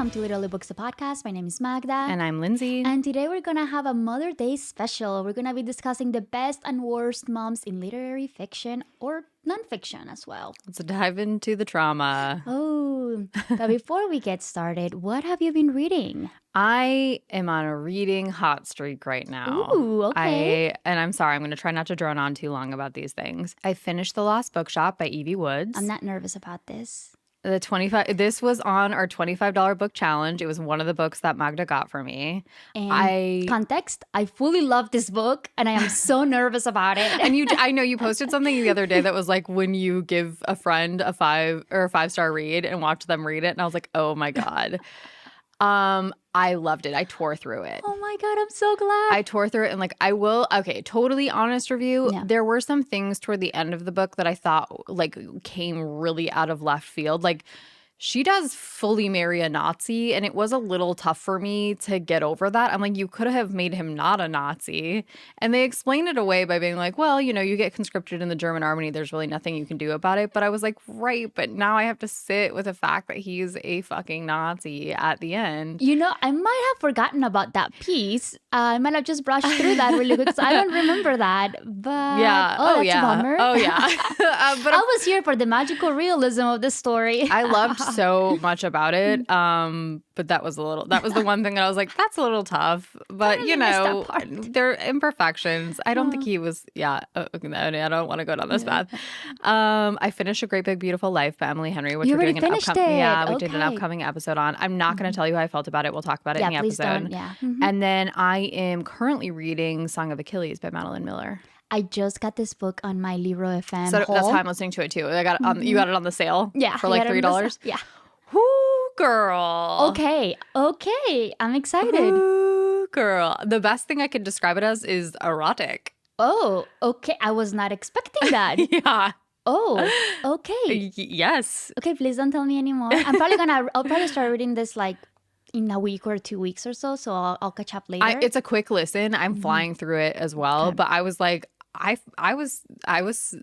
welcome to Literally Books, the podcast. My name is Magda. And I'm Lindsay. And today we're going to have a Mother Day special. We're going to be discussing the best and worst moms in literary fiction or nonfiction as well. Let's dive into the trauma. Oh, but before we get started, what have you been reading? I am on a reading hot streak right now. Ooh, okay. And I'm sorry, I'm going to try not to drone on too long about these things. I finished The Lost Bookshop by Evie Woods. I'm not nervous about this. This was on our $25 book challenge. It was one of the books that Magda got for me. And context, I fully love this book and I am so nervous about it. And I know you posted something the other day that was like when you give a friend a 5-star read and watch them read it. And I was like, oh my God. I loved it. I tore through it. Oh my God, I'm so glad. I tore through it and totally honest review. Yeah. There were some things toward the end of the book that I thought came really out of left field. She does fully marry a Nazi, and it was a little tough for me to get over that. I'm like, you could have made him not a Nazi. And they explained it away by being like, well, you get conscripted in the German army. There's really nothing you can do about it. But I was like, right, but now I have to sit with the fact that he's a fucking Nazi at the end. I might have forgotten about that piece. I might have just brushed through that really quick because I don't remember that. But yeah. that's yeah. a bummer. Oh, yeah. But I was here for the magical realism of this story. I loved so much about it. But that was the one thing that I was like, that's a little tough. But there are imperfections. I don't think he was, I don't want to go down this path. I finished A Great Big Beautiful Life by Emily Henry, which we're doing an upcoming. Yeah, we did an upcoming episode on. I'm not going to tell you how I felt about it. We'll talk about it in the episode. Don't. Yeah. Mm-hmm. And then I am currently reading Song of Achilles by Madeline Miller. I just got this book on my Libro FM. So that's how I'm listening to it too. I got it you got it on the sale. Yeah, for like $3. Yeah. Whoo, girl. Okay. I'm excited. Whoo, girl. The best thing I could describe it as is erotic. Oh, okay. I was not expecting that. Yeah. Oh, okay. Yes. Okay, please don't tell me anymore. I'll probably start reading this in a week or 2 weeks or so I'll catch up later. It's a quick listen. I'm flying through it as well, okay. But I was like, I was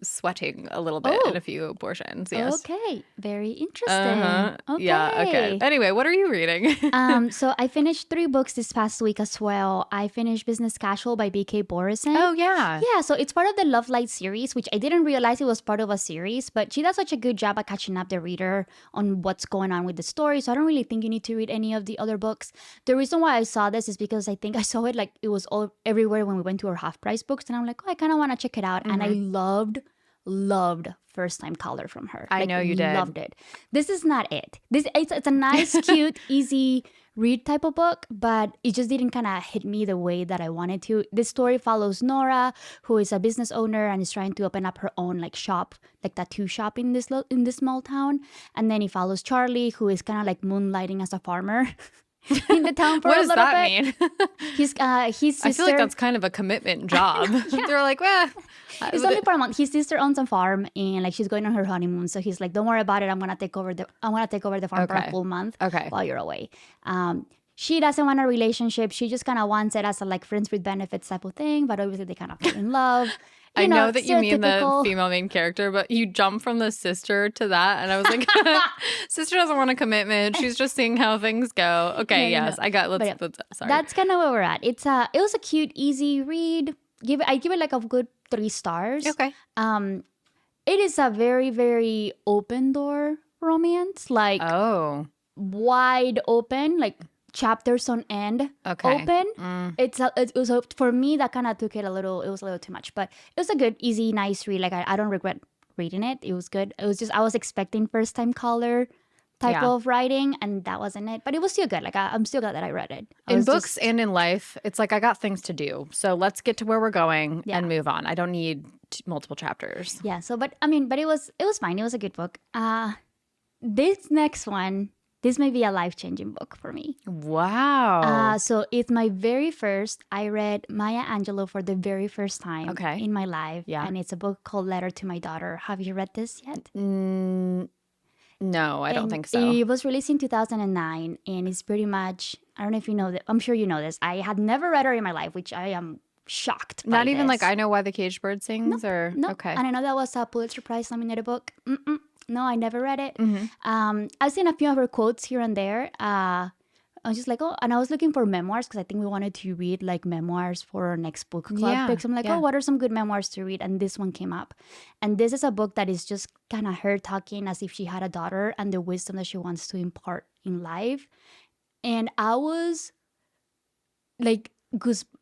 sweating a little bit in a few portions. Yes. Okay. Very interesting. Uh-huh. Okay. Yeah. Okay. Anyway, what are you reading? So I finished 3 books this past week as well. I finished Business Casual by B.K. Borison. Oh yeah. Yeah. So it's part of the Love Light series, which I didn't realize it was part of a series, but she does such a good job at catching up the reader on what's going on with the story. So I don't really think you need to read any of the other books. The reason why I saw this is because I think I saw it it was all everywhere when we went to our half price books, and I'm like, I kind of want to check it out. And I loved First Time Color from her. I know you did. Loved it. This is not it. It's a nice, cute, easy read type of book, but it just didn't kind of hit me the way that I wanted to. This story follows Nora, who is a business owner and is trying to open up her own shop, tattoo shop in this small town. And then he follows Charlie, who is kind of moonlighting as a farmer. In the town for what a does little that bit. mean? His sister, I feel like that's kind of a commitment job. Yeah. They're like, well, it's only for a month. His sister owns a farm and she's going on her honeymoon. So he's like, don't worry about it. I'm gonna take over the farm for a full month while you're away. She doesn't want a relationship. She just kind of wants it as a friends with benefits type of thing. But obviously they kind of fall in love. I know that you mean the female main character, but you jump from the sister to that. And I was like, sister doesn't want a commitment. She's just seeing how things go. Okay, yes. I got, let's sorry. That's kind of where we're at. It was a cute, easy read. I give it a good 3 stars. Okay. It is a very, very open door romance. Wide open, chapters on end open. It was for me that kind of took it a little too much, but it was a good, easy, nice read. I don't regret reading it. It was good. It was just I was expecting First Time Color type of writing, and that wasn't it, but it was still good. I'm still glad that I read it. In books and in life, it's I got things to do, so let's get to where we're going and move on. I don't need multiple chapters. Yeah. So but it was fine. It was a good book. This next one, this may be a life-changing book for me. Wow. So it's my very first. I read Maya Angelou for the very first time in my life. Yeah. And it's a book called Letter to My Daughter. Have you read this yet? No, I don't think so. It was released in 2009, and it's pretty much, I don't know if you know that. I'm sure you know this. I had never read her in my life, which I am shocked by. Not even this. I Know Why the Caged Bird Sings? No. Okay. And I know that was a Pulitzer Prize nominated book. No, I never read it. Mm-hmm. I've seen a few of her quotes here and there. I was just like, oh, and I was looking for memoirs because I think we wanted to read like memoirs for our next book club Yeah, picks. I'm like, yeah. oh, what are some good memoirs to read? And this one came up. And this is a book that is just kind of her talking as if she had a daughter and the wisdom that she wants to impart in life. And I was like,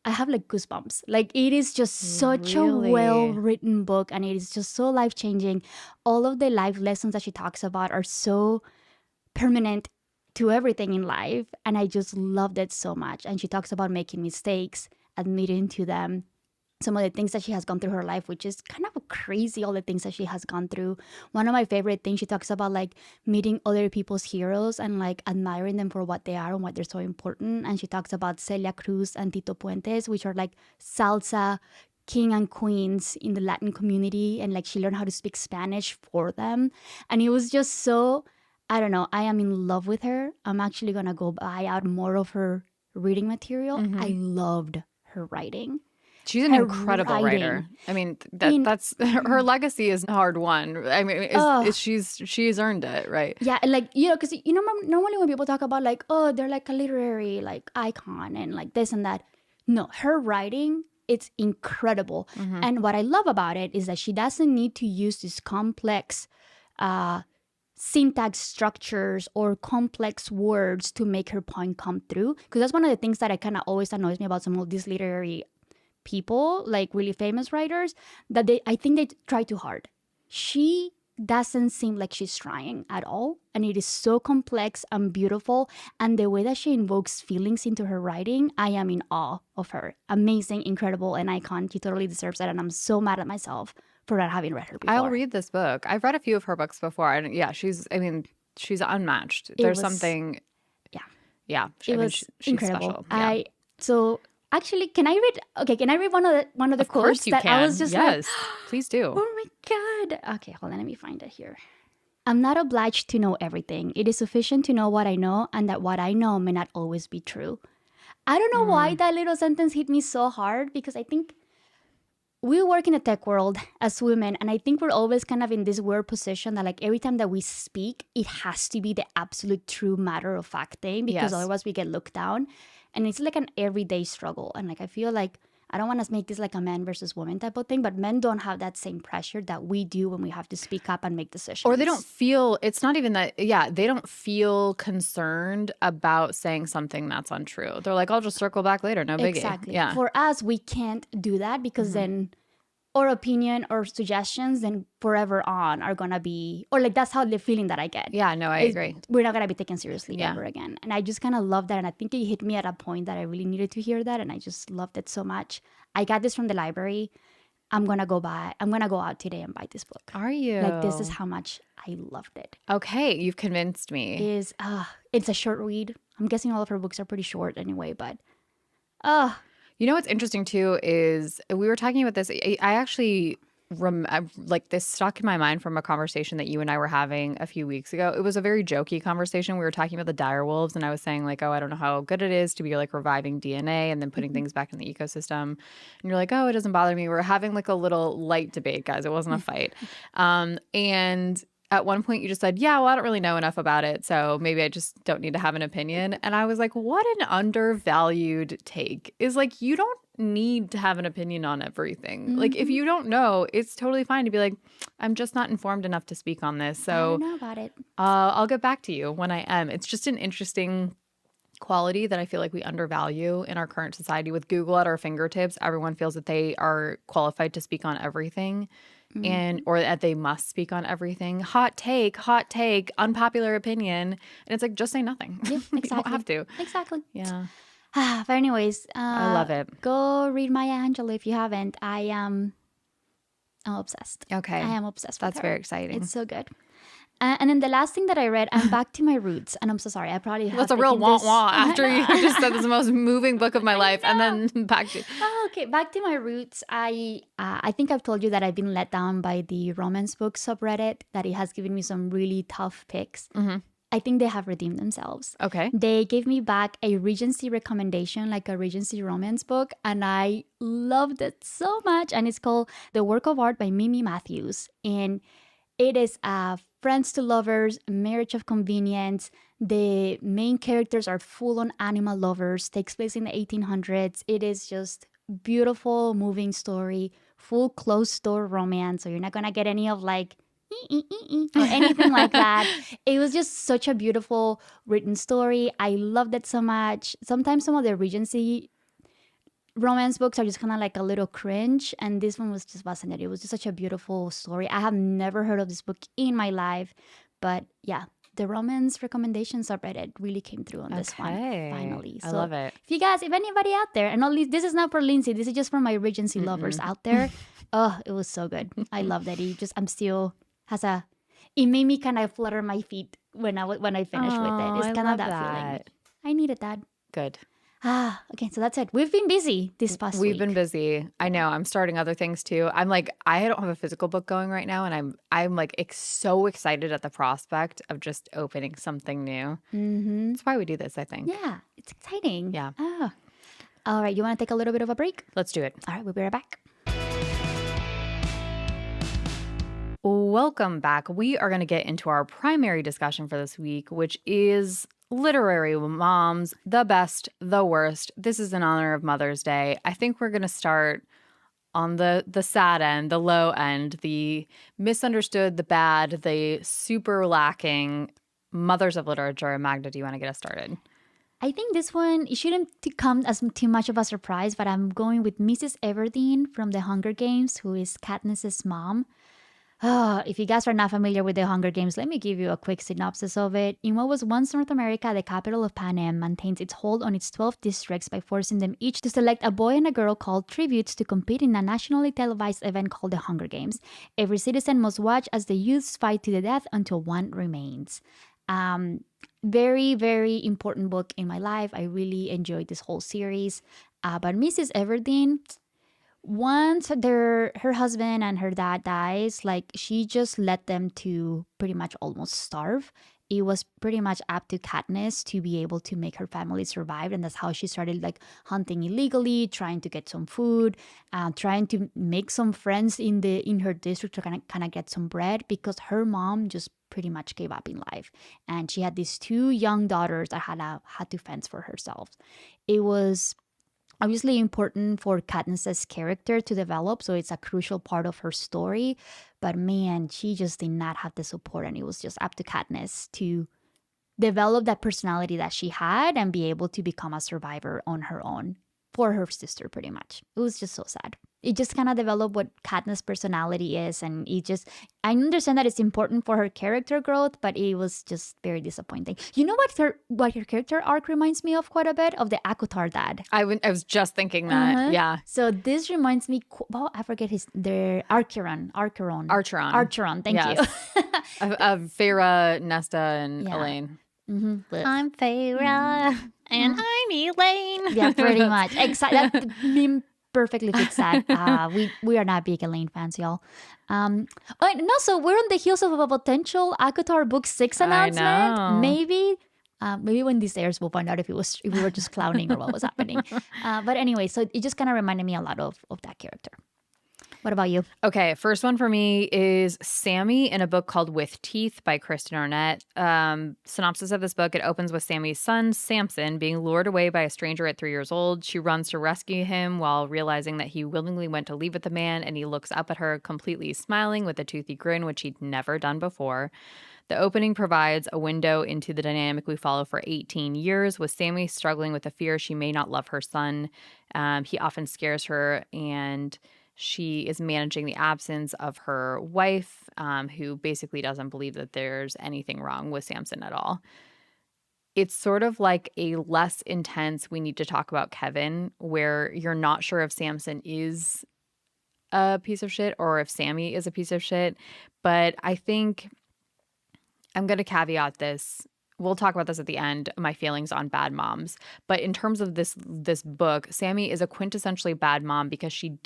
I have like goosebumps. Like, it is just such a Really? well written book and it is just so life changing. All of the life lessons that she talks about are so permanent to everything in life, and I just loved it so much. And she talks about making mistakes, admitting to them, some of the things that she has gone through her life, which is kind of crazy, all the things that she has gone through. One of my favorite things, she talks about like meeting other people's heroes and like admiring them for what they are and what they're so important. And she talks about Celia Cruz and Tito Puentes, which are like salsa king and queens in the Latin community, and like she learned how to speak Spanish for them. And it was just so, I don't know, I am in love with her. I'm actually gonna go buy out more of her reading material. I loved her writing. She's an Her incredible writer. writing I mean, in that's her legacy is hard won. I mean, she's earned it, right? yeah, like, you know, because you know, normally when people talk about like, oh, they're like a literary like icon and like this and that, no, her writing, it's incredible. And what I love about it is that she doesn't need to use these complex syntax structures or complex words to make her point come through, because that's one of the things that I kind of always annoys me about some of these literary people, like really famous writers, that I think they try too hard. She doesn't seem like she's trying at all, and it is so complex and beautiful. And the way that she invokes feelings into her writing, I am in awe of her. Amazing, incredible, an icon. She totally deserves it, and I'm so mad at myself for not having read her before. I'll read this book. I've read a few of her books before. Yeah, she's unmatched. There's something. Yeah. Yeah, It was she's incredible. special. Yeah. So actually, can I read? Okay, can I read one of the Of course quotes you that can. I was just yes, like, please do. oh my god. Okay, hold on, let me find it here. I'm not obliged to know everything. It is sufficient to know what I know, and that what I know may not always be true. I don't know why that little sentence hit me so hard, because I think we work in the tech world as women, and I think we're always kind of in this weird position that like every time that we speak, it has to be the absolute true matter of fact thing, because Yes. otherwise we get looked down. And it's like an everyday struggle. And like I feel like I don't want to make this like a man versus woman type of thing, but men don't have that same pressure that we do when we have to speak up and make decisions. Or they don't feel, it's not even that, yeah, they don't feel concerned about saying something that's untrue. They're like, I'll just circle back later, no biggie. Exactly. Yeah. For us, we can't do that, because then our opinion or suggestions then forever on are gonna be, or like that's how the feeling that I get. Yeah, no, I agree. We're not gonna be taken seriously Yeah. ever again. And I just kind of love that, and I think it hit me at a point that I really needed to hear that, and I just loved it so much. I got this from the library. I'm gonna go out today and buy this book. Are you? Like, this is how much I loved it. Okay, you've convinced me. It's a short read. I'm guessing all of her books are pretty short anyway, but You know what's interesting too is we were talking about this. I actually like this stuck in my mind from a conversation that you and I were having a few weeks ago. It was a very jokey conversation. We were talking about the dire wolves, and I was saying like, oh, I don't know how good it is to be like reviving DNA and then putting things back in the ecosystem. And you're like, oh, it doesn't bother me. We're having like a little light debate, guys. It wasn't a fight. And at one point you just said, yeah, well, I don't really know enough about it, so maybe I just don't need to have an opinion. And I was like, what an undervalued take. Is like, you don't need to have an opinion on everything. Like, if you don't know, it's totally fine to be like, I'm just not informed enough to speak on this. I So don't know about it. I'll get back to you when I am. It's just an interesting quality that I feel like we undervalue in our current society. With Google at our fingertips, everyone feels that they are qualified to speak on everything. Or that they must speak on everything. Hot take, unpopular opinion. And it's like, just say nothing. Yeah, You exactly. don't have to. Exactly. Yeah. But anyways, I love it. Go read Maya Angelou if you haven't. I'm obsessed. Okay. I am obsessed with That's her. very exciting. It's so good. And then the last thing that I read, I'm back to my roots. And I'm so sorry. I probably have That's a real taken wah this- wah after you just said this is the most moving book of my life. And then back to Oh, okay, back to my roots. I think I've told you that I've been let down by the romance book subreddit, that it has given me some really tough picks. I think they have redeemed themselves. Okay. They gave me back a Regency recommendation, like a Regency romance book, and I loved it so much. And it's called The Work of Art by Mimi Matthews. And it is a friends to lovers, marriage of convenience. The main characters are full-on animal lovers. Takes place in the 1800s. It is just beautiful, moving story, full closed-door romance. So you're not gonna get any of like or anything like that. It was just such a beautiful written story. I loved it so much. Sometimes some of the Regency romance books are just kind of like a little cringe, and this one was just wasn't it. It was just such a beautiful story. I have never heard of this book in my life, but yeah, the romance recommendations I read it really came through on this one finally. I love it. If anybody out there, and only this is not for Lindsay, this is just for my Regency lovers out there. Oh, it was so good. I loved it. I'm still it made me kind of flutter my feet when I finished with it. It's kind of that feeling. I needed that. Good. Okay, so that's it. We've been busy this past week. We've been busy. I know. I'm starting other things too. I'm like, I don't have a physical book going right now, and I'm like so excited at the prospect of just opening something new. Mm-hmm. That's why we do this, I think. Yeah, it's exciting. Yeah. Oh. All right, you want to take a little bit of a break? Let's do it. All right, we'll be right back. Welcome back. We are going to get into our primary discussion for this week, which is literary moms, the best, the worst. This is in honor of Mother's Day. I think we're going to start on the sad end, the low end, the misunderstood, the bad, the super lacking mothers of literature. Magda, do you want to get us started? I think this one, it shouldn't come as too much of a surprise, but I'm going with Mrs. Everdeen from The Hunger Games, who is Katniss's mom. If you guys are not familiar with the Hunger Games, let me give you a quick synopsis of it. In what was once North America, the capital of Panem maintains its hold on its 12 districts by forcing them each to select a boy and a girl called tributes to compete in a nationally televised event called the Hunger Games. Every citizen must watch as the youths fight to the death until one remains. Very, very important book in my life. I really enjoyed this whole series. But Mrs. Everdeen, once her husband and her dad dies, like she just let them to pretty much almost starve. It was pretty much up to Katniss to be able to make her family survive, and that's how she started like hunting illegally, trying to get some food, trying to make some friends in her district to kind of get some bread, because her mom just pretty much gave up in life, and she had these two young daughters that had to fend for herself. It was obviously important for Katniss's character to develop, so it's a crucial part of her story. But man, she just did not have the support, and it was just up to Katniss to develop that personality that she had and be able to become a survivor on her own for her sister, pretty much. It was just so sad. It just kind of developed what Katniss' personality is, and I understand that it's important for her character growth, but it was just very disappointing. You know what her character arc reminds me of quite a bit? Of the Akutar dad. I was just thinking that. Yeah. So this reminds me, I forget Archeron. Thank you. of Feyre, Nesta, and Elaine. Mm-hmm. I'm Feyre, and I'm Elaine. Yeah, pretty much. Exactly. That perfectly fits that. We are not big Elaine fans, y'all. And also, we're on the heels of a potential Akutar Book 6 announcement. I know. Maybe when this airs, we'll find out if we were just clowning or what was happening. But anyway, so it just kind of reminded me a lot of that character. What about you? Okay, first one for me is Sammy in a book called With Teeth by Kristen Arnett. Synopsis of this book: it opens with Sammy's son, Samson, being lured away by a stranger at 3 years old. She runs to rescue him while realizing that he willingly went to leave with the man, and he looks up at her completely smiling with a toothy grin, which he'd never done before. The opening provides a window into the dynamic we follow for 18 years, with Sammy struggling with the fear she may not love her son. He often scares her, and she is managing the absence of her wife, who basically doesn't believe that there's anything wrong with Samson at all. It's sort of like a less intense We Need to Talk About Kevin, where you're not sure if Samson is a piece of shit or if Sammy is a piece of shit. But I think I'm going to caveat this. We'll talk about this at the end, my feelings on bad moms. But in terms of this book, Sammy is a quintessentially bad mom because she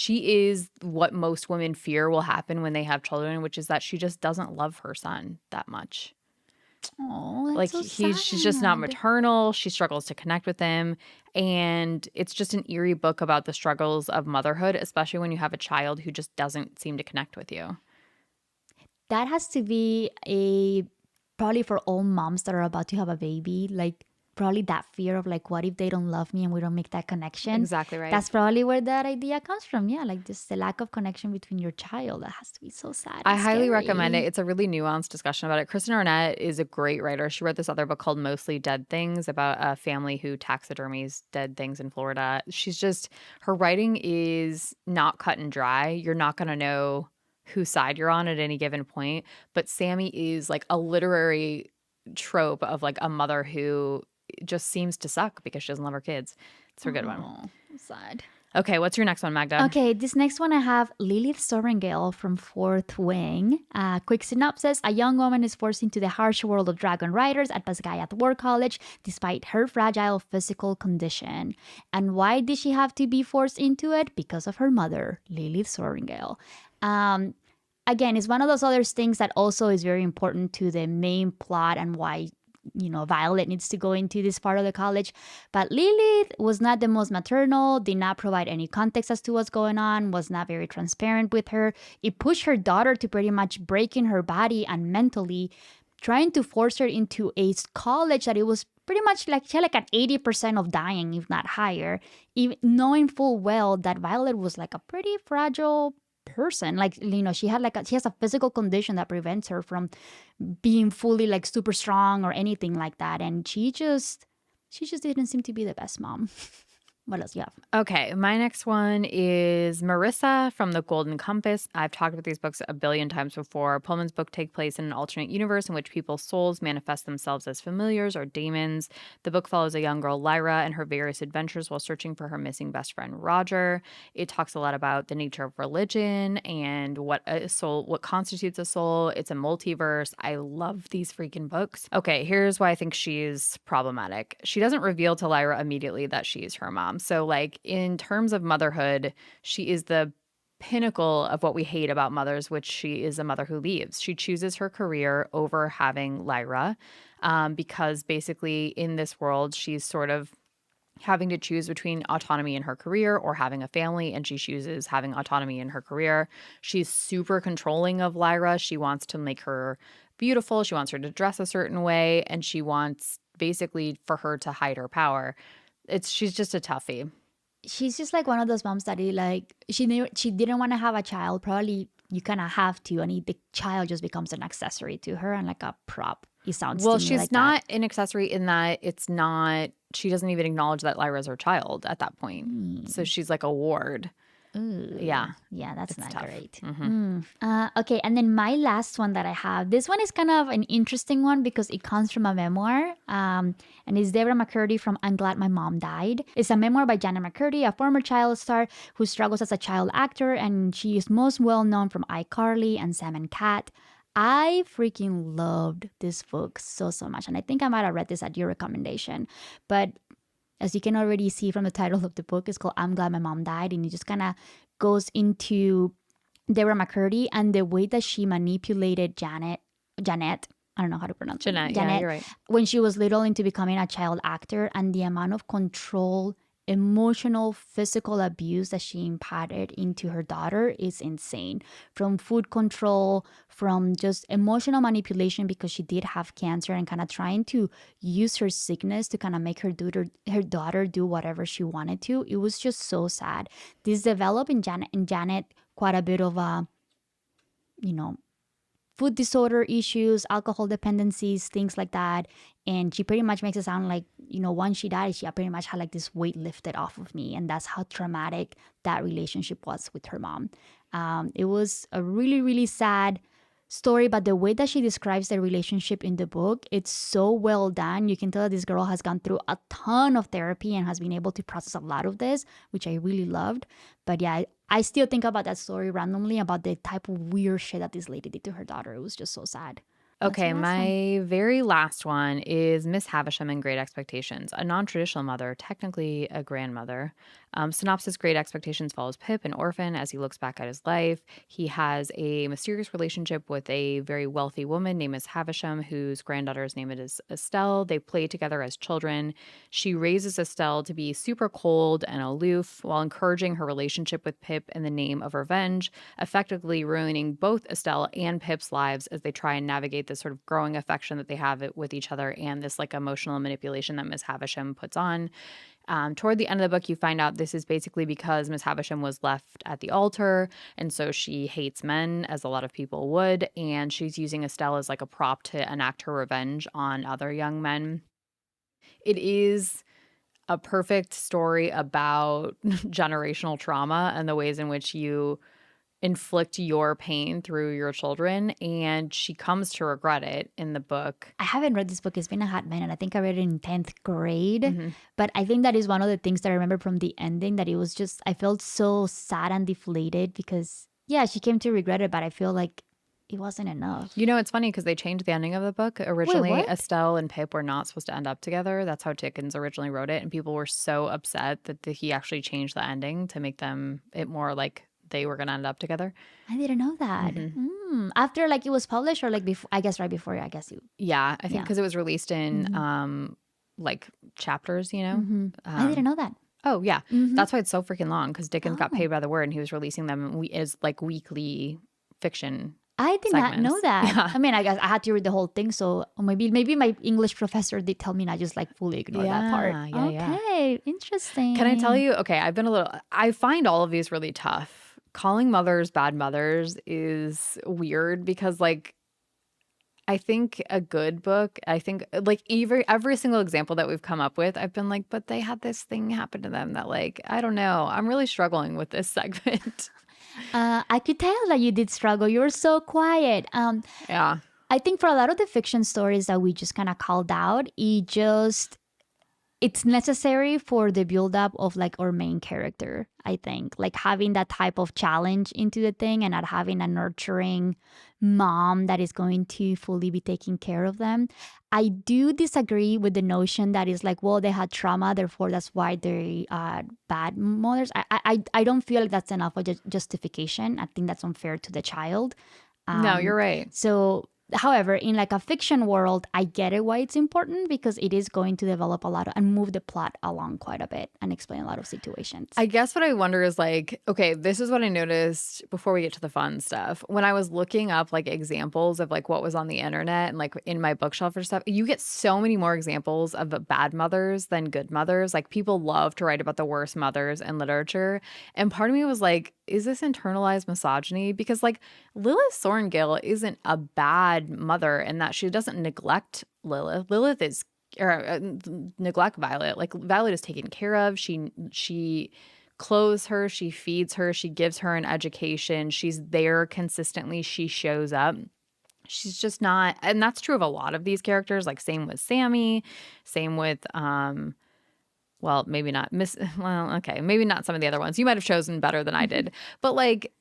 is what most women fear will happen when they have children, which is that she just doesn't love her son that much. Oh, like that's so she's just not sad. maternal. She struggles to connect with him. And it's just an eerie book about the struggles of motherhood, especially when you have a child who just doesn't seem to connect with you. that has to be probably for all moms that are about to have a baby, like probably that fear of like, what if they don't love me and we don't make that connection? Exactly right. That's probably where that idea comes from. Yeah, like just the lack of connection between your child. That has to be so sad. I and highly recommend it. scary. It's a really nuanced discussion about it. Kristen Arnett is a great writer. She wrote this other book called Mostly Dead Things about a family who taxidermies dead things in Florida. Her writing is not cut and dry. You're not going to know whose side you're on at any given point. But Sammy is like a literary trope of like a mother who just seems to suck because she doesn't love her kids. It's a good one. Oh, sad. Okay, what's your next one, Magda? Okay, this next one I have Lilith Sorrengale from Fourth Wing. Quick synopsis. A young woman is forced into the harsh world of dragon riders at Pasgayat War College despite her fragile physical condition. And why did she have to be forced into it? Because of her mother, Lilith Sorrengale. Again, it's one of those other things that also is very important to the main plot and why Violet needs to go into this part of the college. But Lilith was not the most maternal, did not provide any context as to what's going on, was not very transparent with her. It pushed her daughter to pretty much breaking her body and mentally, trying to force her into a college that it was pretty much like she had like an 80% of dying, if not higher, even knowing full well that Violet was like a pretty fragile person. Like, she has a physical condition that prevents her from being fully like super strong or anything like that. And she just didn't seem to be the best mom. What else you have? Okay, my next one is Marissa from The Golden Compass. I've talked about these books a billion times before. Pullman's book take place in an alternate universe in which people's souls manifest themselves as familiars or daemons. The book follows a young girl, Lyra, and her various adventures while searching for her missing best friend, Roger. It talks a lot about the nature of religion and what constitutes a soul. It's a multiverse. I love these freaking books. Okay, here's why I think she's problematic. She doesn't reveal to Lyra immediately that she is her mom. So, like, in terms of motherhood, she is the pinnacle of what we hate about mothers, which she is a mother who leaves. She chooses her career over having Lyra because basically in this world, she's sort of having to choose between autonomy in her career or having a family, and she chooses having autonomy in her career. She's super controlling of Lyra. She wants to make her beautiful. She wants her to dress a certain way, and she wants basically for her to hide her power. She's just a toughie. She's just like one of those moms that she didn't want to have a child. Probably you kind of have to, and the child just becomes an accessory to her and like a prop. It sounds Well, to me she's like not that. an accessory in that it's not. She doesn't even acknowledge that Lyra's her child at that point. So she's like a ward. Ooh. Yeah. Yeah, that's It's not tough. great. Mm-hmm. Okay, and then my last one that I have. This one is kind of an interesting one because it comes from a memoir. And it's Deborah McCurdy from I'm Glad My Mom Died. It's a memoir by Janet McCurdy, a former child star who struggles as a child actor, and she is most well known from iCarly and Sam and Cat. I freaking loved this book so much, and I think I might have read this at your recommendation. But as you can already see from the title of the book, it's called I'm Glad My Mom Died, and it just kind of goes into Deborah McCurdy and the way that she manipulated Janet, I don't know how to pronounce it. Jeanette, yeah, you're right. When she was little into becoming a child actor, and the amount of control, emotional, physical abuse that she imparted into her daughter is insane. From food control, from just emotional manipulation because she did have cancer, and kind of trying to use her sickness to kind of make her daughter do whatever she wanted to. It was just so sad. This developed in Janet quite a bit of food disorder issues, alcohol dependencies, things like that. And she pretty much makes it sound like, once she died, she pretty much had like this weight lifted off of me. And that's how traumatic that relationship was with her mom. It was a really, really sad story, but the way that she describes the relationship in the book, it's so well done. You can tell that this girl has gone through a ton of therapy and has been able to process a lot of this, which I really loved. But yeah, I still think about that story randomly, about the type of weird shit that this lady did to her daughter. It was just so sad. Okay, my very last one is Miss Havisham in Great Expectations, a non-traditional mother, technically a grandmother. Synopsis: Great Expectations follows Pip, an orphan, as he looks back at his life. He has a mysterious relationship with a very wealthy woman named Miss Havisham, whose granddaughter's name is Estelle. They play together as children. She raises Estelle to be super cold and aloof while encouraging her relationship with Pip in the name of revenge, effectively ruining both Estelle and Pip's lives as they try and navigate this sort of growing affection that they have with each other and this like emotional manipulation that Miss Havisham puts on. Toward the end of the book, you find out this is basically because Miss Havisham was left at the altar, and so she hates men, as a lot of people would, and she's using Estelle as like a prop to enact her revenge on other young men. It is a perfect story about generational trauma and the ways in which you inflict your pain through your children, and she comes to regret it in the book. I haven't read this book. It's been a hot minute. I think I read it in 10th grade. But I think that is one of the things that I remember from the ending, that it was just, I felt so sad and deflated because, yeah, she came to regret it, but I feel like it wasn't enough. You know, it's funny because they changed the ending of the book. Originally, what? Estelle and Pip were not supposed to end up together. That's how Dickens originally wrote it. And people were so upset that he actually changed the ending to make it more like they were going to end up together. I didn't know that. After like it was published, or like before, I guess right before, I guess you. Yeah, I think because it was released in like chapters, you know. I didn't know that. Oh, yeah. That's why it's so freaking long, because Dickens got paid by the word and he was releasing them as like weekly fiction. I did not know segments. that. Yeah. I mean, I guess I had to read the whole thing, so maybe my English professor did tell me, and I just like fully ignore that part. Yeah. Okay, interesting. Can I tell you? Okay, I find all of these really tough. Calling mothers bad mothers is weird because, like, I think a good book, I think, like, every single example that we've come up with, I've been like, but they had this thing happen to them that, like, I don't know. I'm really struggling with this segment. I could tell that you did struggle. You were so quiet. Yeah. I think for a lot of the fiction stories that we just kind of called out, it's necessary for the build-up of like our main character, I think. Like having that type of challenge into the thing and not having a nurturing mom that is going to fully be taking care of them. I do disagree with the notion that is like, well, they had trauma, therefore that's why they are bad mothers. I don't feel like that's enough of justification. I think that's unfair to the child. No, you're right. So, however, in like a fiction world, I get it why it's important, because it is going to develop a lot and move the plot along quite a bit and explain a lot of situations. I guess what I wonder is like, okay, this is what I noticed before we get to the fun stuff. When I was looking up like examples of like what was on the internet and like in my bookshelf or stuff, you get so many more examples of bad mothers than good mothers. Like people love to write about the worst mothers in literature. And part of me was like, is this internalized misogyny? Because like Lilith Sorrengail isn't a bad mother in that she doesn't neglect Lilith. Lilith is neglect Violet. Like Violet is taken care of. She clothes her, she feeds her, she gives her an education. She's there consistently. She shows up. She's just not, and that's true of a lot of these characters. Like same with Sammy, same with well, maybe not maybe not some of the other ones. You might have chosen better than I did. But like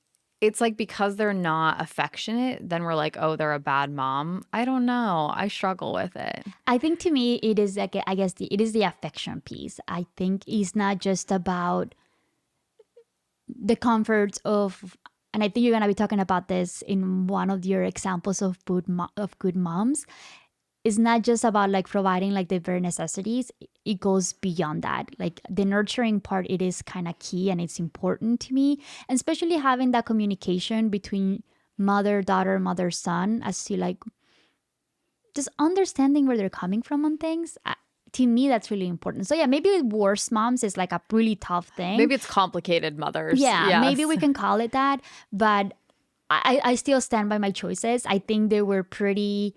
it's like because they're not affectionate, then we're like, oh, they're a bad mom. I don't know. I struggle with it. I think to me, it is like, I guess it is the affection piece. I think it's not just about the comforts of, and I think you're going to be talking about this in one of your examples of good moms. It's not just about like providing like the bare necessities. It goes beyond that. Like the nurturing part, it is kind of key and it's important to me. And especially having that communication between mother, daughter, mother, son, as to like just understanding where they're coming from on things. To me, that's really important. So yeah, maybe with worse moms is like a really tough thing. Maybe it's complicated mothers. Yeah, yes. Maybe we can call it that. But I still stand by my choices. I think they were pretty...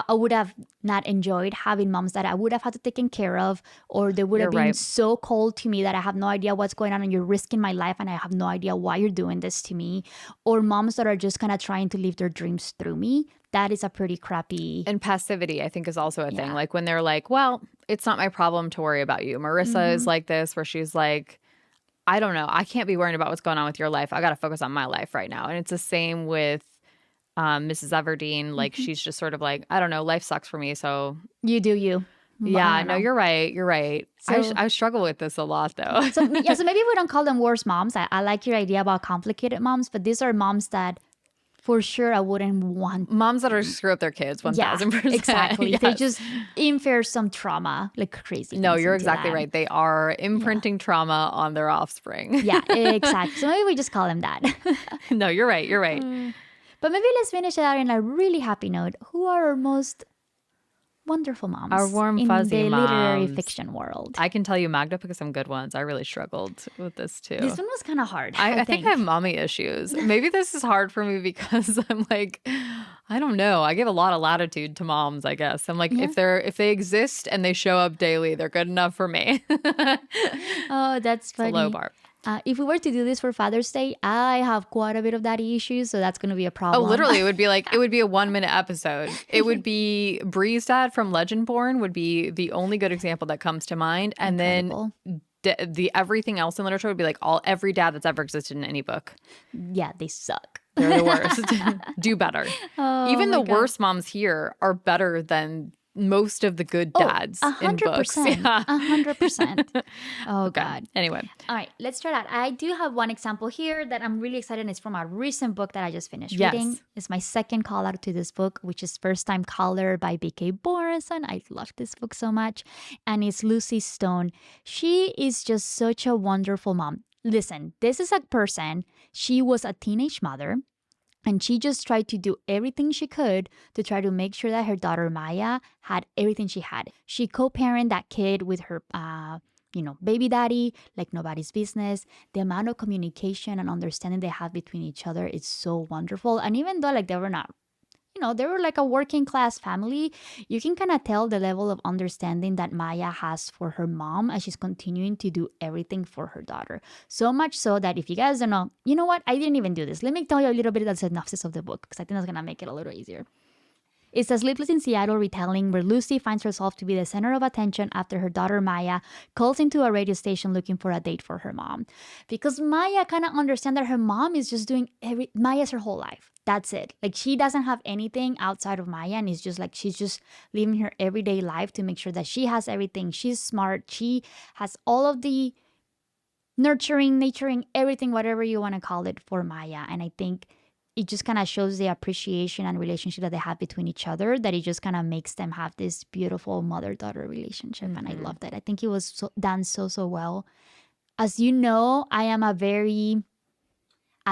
I would have not enjoyed having moms that I would have had to take care of, or they would have been so cold to me that I have no idea what's going on and you're risking my life and I have no idea why you're doing this to me, or moms that are just kind of trying to live their dreams through me. That is a pretty crappy... And passivity, I think, is also a thing. Like when they're like, well, it's not my problem to worry about you. Marissa is like this, where she's like, I don't know. I can't be worrying about what's going on with your life. I got to focus on my life right now. And it's the same with Mrs. Everdeen. Like she's just sort of like, I don't know, life sucks for me, so you do you. Yeah, don't no, know. you're right. You're right. So- I struggle with this a lot, though. So maybe we don't call them worse moms. I like your idea about complicated moms, but these are moms that for sure I wouldn't want. Moms that are screw up their kids, 1000%. Exactly. Yes. They just infer some trauma, like crazy. No, things you're into exactly that. right. They are imprinting trauma on their offspring. Yeah, exactly. So maybe we just call them that. No, you're right. You're right. But maybe let's finish it out in a really happy note. Who are our most wonderful moms Our warm, in fuzzy the literary moms. fiction world? I can tell you, Magda picked some good ones. I really struggled with this too. This one was kind of hard. I think I have mommy issues. Maybe this is hard for me because I'm like, I don't know. I give a lot of latitude to moms, I guess. I'm like, if they exist and they show up daily, they're good enough for me. Oh, that's It's a funny. low bar. If we were to do this for Father's Day, I have quite a bit of daddy issues, so that's going to be a Oh, problem. literally, it would be a 1-minute episode. It would be Bree's dad from Legendborn would be the only good example that comes to mind. And Incredible. then the everything else in literature would be like every dad that's ever existed in any book. Yeah, they suck. They're the worst. Do better. Oh, Even my the God. worst moms here are better than most of the good dads in books. 100%. Yeah. 100%. Oh, Okay. God. Anyway, All right, let's try that. I do have one example here that I'm really excited. It's from a recent book that I just finished Yes. reading. It's my second call out to this book, which is First Time Caller by B.K. Borison. I love this book so much. And it's Lucy Stone. She is just such a wonderful mom. Listen, this is a person, she was a teenage mother. And she just tried to do everything she could to try to make sure that her daughter Maya had everything she had. She co-parented that kid with her, baby daddy, like nobody's business. The amount of communication and understanding they have between each other is so wonderful. And even though like they were not, they were like a working class family, you can kind of tell the level of understanding that Maya has for her mom as she's continuing to do everything for her daughter. So much so that if you guys don't know, you know what? I didn't even do this. Let me tell you a little bit of the synopsis of the book because I think that's going to make it a little easier. It's a Sleepless in Seattle retelling where Lucy finds herself to be the center of attention after her daughter Maya calls into a radio station looking for a date for her mom. Because Maya kind of understands that her mom is just doing Maya's her whole life. That's it. Like she doesn't have anything outside of Maya and it's just like she's just living her everyday life to make sure that she has everything. She's smart. She has all of the nurturing, everything, whatever you want to call it for Maya. And I think it just kind of shows the appreciation and relationship that they have between each other, that it just kind of makes them have this beautiful mother-daughter relationship. And I love that. I think it was done so well. As you know, I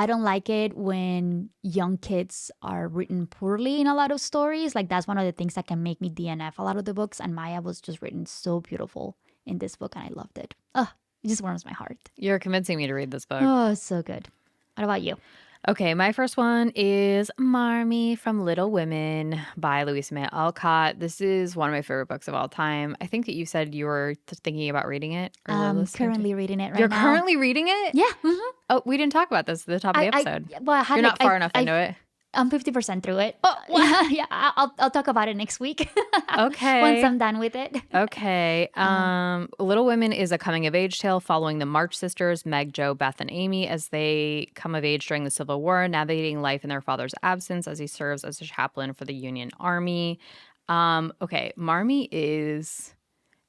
don't like it when young kids are written poorly in a lot of stories. Like that's one of the things that can make me DNF a lot of the books. And Maya was just written so beautiful in this book and I loved it. Oh, it just warms my heart. you're convincing me to read this book. Oh, so good. What about you? Okay, my first one is Marmee from Little Women by Louisa May Alcott. This is one of my favorite books of all time. I think that you said you were thinking about reading it. Or I'm listening to currently reading it right You're now. currently reading it? Yeah. Mhm. Oh, we didn't talk about this at the top of the episode. I You're not far enough into it. I'm 50% through it. Oh, what? Yeah, I'll talk about it next week. Okay. Once I'm done with it. Okay. Little Women is a coming of age tale following the March sisters, Meg, Jo, Beth, and Amy, as they come of age during the Civil War, navigating life in their father's absence as he serves as a chaplain for the Union Army. Okay, Marmee is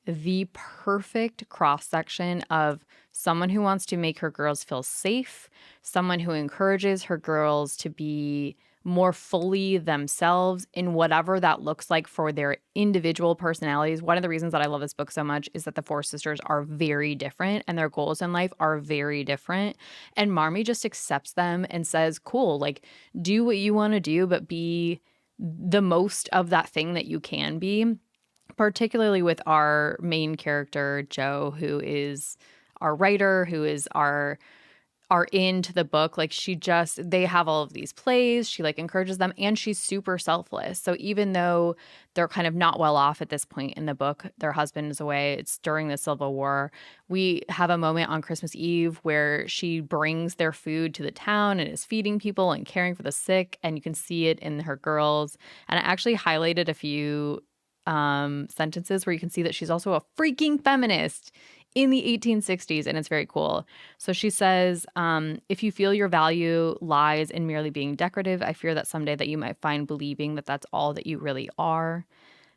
the perfect cross section of someone who wants to make her girls feel safe, someone who encourages her girls to be more fully themselves in whatever that looks like for their individual personalities. One of the reasons that I love this book so much is that the four sisters are very different and their goals in life are very different. And Marmee just accepts them and says, cool, like do what you want to do, but be the most of that thing that you can be. Particularly with our main character, Jo, who is our writer, who is our into the book. Like they have all of these plays, she like encourages them, and she's super selfless. So even though they're kind of not well off at this point in the book, their husband is away, it's during the Civil War, we have a moment on Christmas Eve where she brings their food to the town and is feeding people and caring for the sick, and you can see it in her girls. And I actually highlighted a few sentences where you can see that she's also a freaking feminist in the 1860s, and it's very cool. So she says, if you feel your value lies in merely being decorative, I fear that someday that you might find believing that that's all that you really are.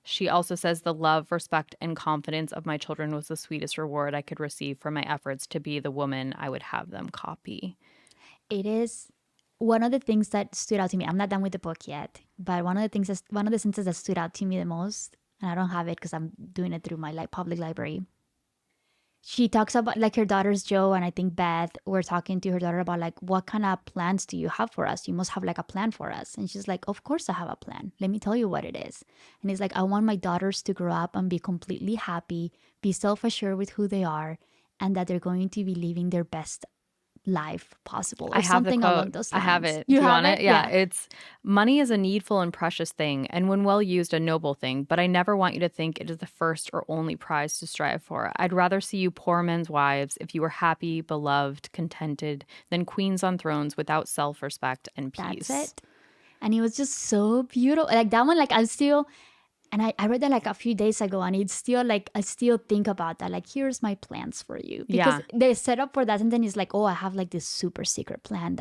She also says the love, respect, and confidence of my children was the sweetest reward I could receive for my efforts to be the woman I would have them copy. It is one of the things that stood out to me. I'm not done with the book yet, but one of the things, one of the sentences that stood out to me the most, and I don't have it because I'm doing it through my public library. She talks about like her daughters Joe and I think Beth were talking to her daughter about like what kind of plans do you have for us? You must have like a plan for us. And she's like, of course I have a plan. Let me tell you what it is. And it's like, I want my daughters to grow up and be completely happy, be self-assured with who they are, and that they're going to be living their best life possible or I have the something quote. along those I lines. have it. You Do you have want it? it? Yeah. It's money is a needful and precious thing, and when well used, a noble thing. But I never want you to think it is the first or only prize to strive for. I'd rather see you poor men's wives if you were happy, beloved, contented, than queens on thrones without self-respect and peace. That's it. And it was just so beautiful. Like that one, like I still, and I read that like a few days ago, and it's still like I still think about that. Like, here's my plans for you, because the setup for that, and then it's like, oh, I have like this super secret plan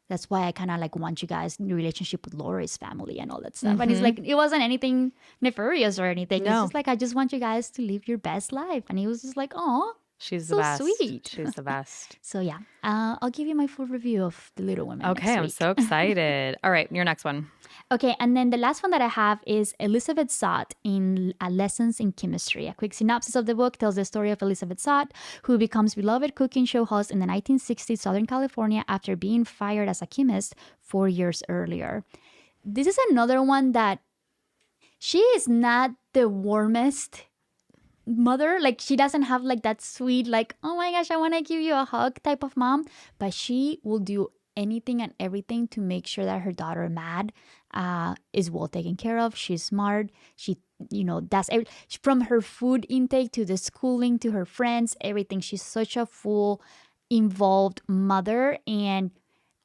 that's why I kind of like want you guys in relationship with Lori's family and all that stuff. And it's like it wasn't anything nefarious or anything. It's just like I just want you guys to live your best life, and it was just like, oh, She's so the best. sweet. She's the best. So yeah, I'll give you my full review of The Little Women. Okay, next I'm week. so excited. All right, your next one. Okay, and then the last one that I have is Elizabeth Zott in Lessons in Chemistry. A quick synopsis of the book tells the story of Elizabeth Zott, who becomes beloved cooking show host in the 1960s Southern California after being fired as a chemist 4 years earlier. This is another one that she is not the warmest mother. Like, she doesn't have like that sweet, like, oh my gosh, I want to give you a hug type of mom, but she will do anything and everything to make sure that her daughter Mad is well taken care of. She's smart. She, does from her food intake to the schooling to her friends, everything. She's such a full, involved mother. And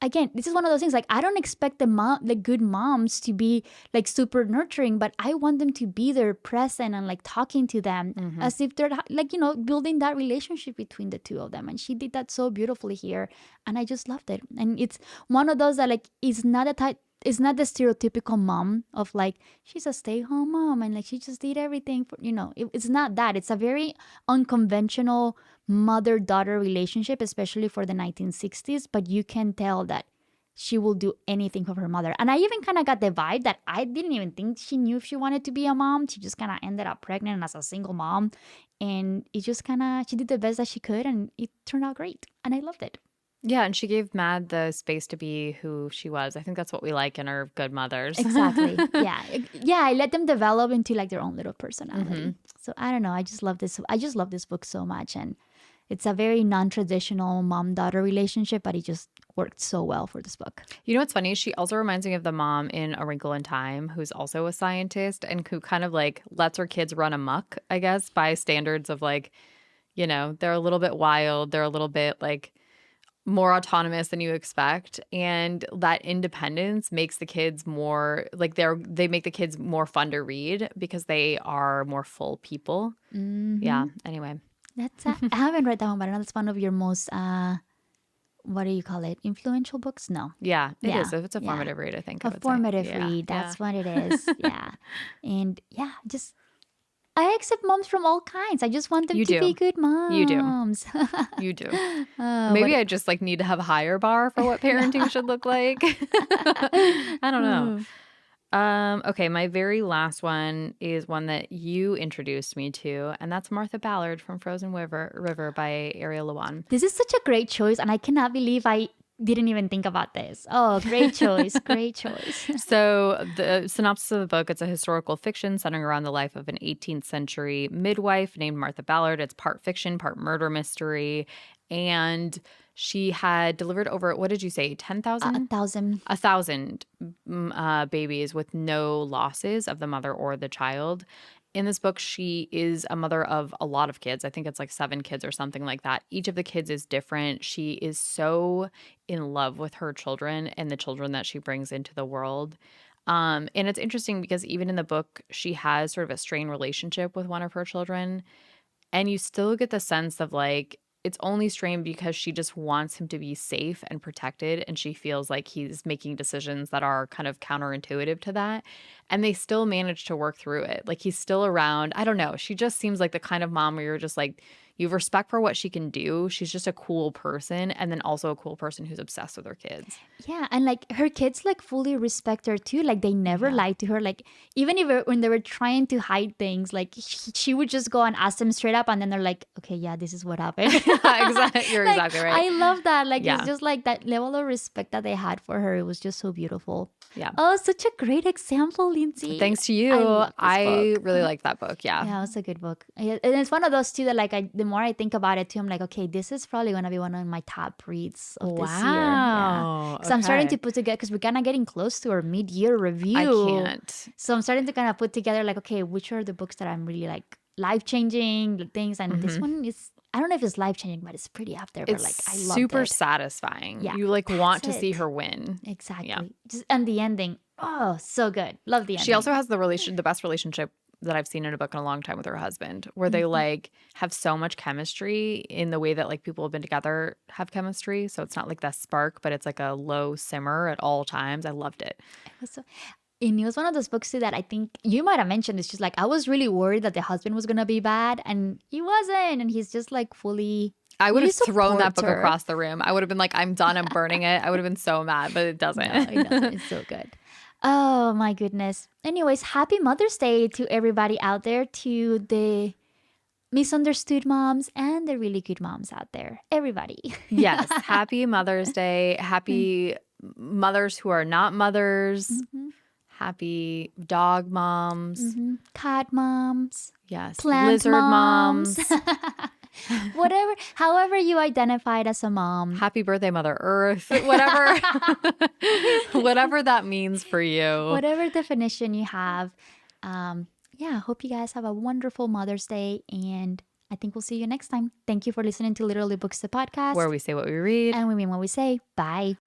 again, this is one of those things, like, I don't expect the good moms to be like super nurturing, but I want them to be there present and like talking to them as if they're like, building that relationship between the two of them. And she did that so beautifully here. And I just loved it. And it's one of those that like is not a type. It's not the stereotypical mom of like, she's a stay-home mom and like she just did everything for, it's not that. It's a very unconventional mother-daughter relationship, especially for the 1960s. But you can tell that she will do anything for her mother. And I even kind of got the vibe that I didn't even think she knew if she wanted to be a mom. She just kind of ended up pregnant as a single mom. And it just she did the best that she could, and it turned out great. And I loved it. Yeah, and she gave Mad the space to be who she was. I think that's what we like in our good mothers. Exactly. Yeah. I let them develop into like their own little personality. So I don't know. I just love this. I just love this book so much, and it's a very non-traditional mom-daughter relationship, but it just worked so well for this book. You know what's funny? She also reminds me of the mom in A Wrinkle in Time, who's also a scientist and who kind of like lets her kids run amok, I guess, by standards of like, they're a little bit wild. They're a little bit like more autonomous than you expect, and that independence makes the kids more like they make the kids more fun to read because they are more full people. Yeah, anyway, that's I haven't read that one, but I know that's one of your most what do you call it, influential books? No. Yeah, it is. It's a formative read, I think. A formative read, that's what it is. And just I accept moms from all kinds. I just want them to be good moms. You do. You do. Maybe I just like need to have a higher bar for what parenting should look like. I don't know. Okay, my very last one is one that you introduced me to, and that's Martha Ballard from Frozen River by Ariel Lewan. This is such a great choice, and I cannot believe I didn't even think about this. Oh, great choice. Great choice. So the synopsis of the book, it's a historical fiction centering around the life of an 18th century midwife named Martha Ballard. It's part fiction, part murder mystery. And she had delivered over, what did you say, 10,000? 1,000. 1,000 babies with no losses of the mother or the child. In this book, she is a mother of a lot of kids. I think it's like 7 kids or something like that. Each of the kids is different. She is so in love with her children and the children that she brings into the world. And it's interesting because even in the book, she has sort of a strained relationship with one of her children. And you still get the sense of like it's only strained because she just wants him to be safe and protected, and she feels like he's making decisions that are kind of counterintuitive to that. And they still manage to work through it. Like, he's still around. I don't know. She just seems like the kind of mom where you're just like, you have respect for what she can do. She's just a cool person, and then also a cool person who's obsessed with her kids. Yeah, and like her kids like fully respect her too. Like they never lied to her. Like even if when they were trying to hide things, like she would just go and ask them straight up, and then they're like, "Okay, yeah, this is what happened." Exactly, you're Like, exactly right. I love that. Like Yeah. it's just like that level of respect that they had for her. It was just so beautiful. Yeah. Oh, such a great example, Lindsay. Thanks to you. love this I book. really like that book. Yeah. Yeah, it was a good book. And it's one of those too that like the more I think about it too, I'm like, okay, this is probably gonna be one of my top reads of this year. Yeah. Wow. So I'm starting Okay. to put together because we're kind of getting close to our mid-year review. I can't. So I'm starting to kind of put together like, okay, which are the books that I'm really like life-changing things, and this one is, I don't know if it's life-changing, but it's pretty up there. But It's like I love super it. satisfying. Yeah, You like want to that's see it. her win. Exactly. Just and the ending. Oh, so good. Love the ending. She also has the best relationship that I've seen in a book in a long time with her husband, where they like have so much chemistry in the way that like people have been together have chemistry. So it's not like that spark, but it's like a low simmer at all times. I loved it. And it was one of those books too that I think you might have mentioned. It's just like I was really worried that the husband was gonna be bad, and he wasn't, and he's just like fully. I would really have thrown that supports book her. across the room. I would have been like, I'm done. I'm burning it. I would have been so mad, but it doesn't. No, it doesn't. It's so good. Oh my goodness. Anyways, happy Mother's Day to everybody out there, to the misunderstood moms and the really good moms out there. Everybody. Yes. Happy Mother's Day. Happy mothers who are not mothers. Happy dog moms. Cat moms. Yes. Plant Lizard moms. Whatever, however you identified as a mom. Happy birthday, Mother Earth. Whatever. Whatever that means for you. Whatever definition you have. Yeah, hope you guys have a wonderful Mother's Day, and I think we'll see you next time. Thank you for listening to Literally Books, the podcast. Where we say what we read. And we mean what we say. Bye.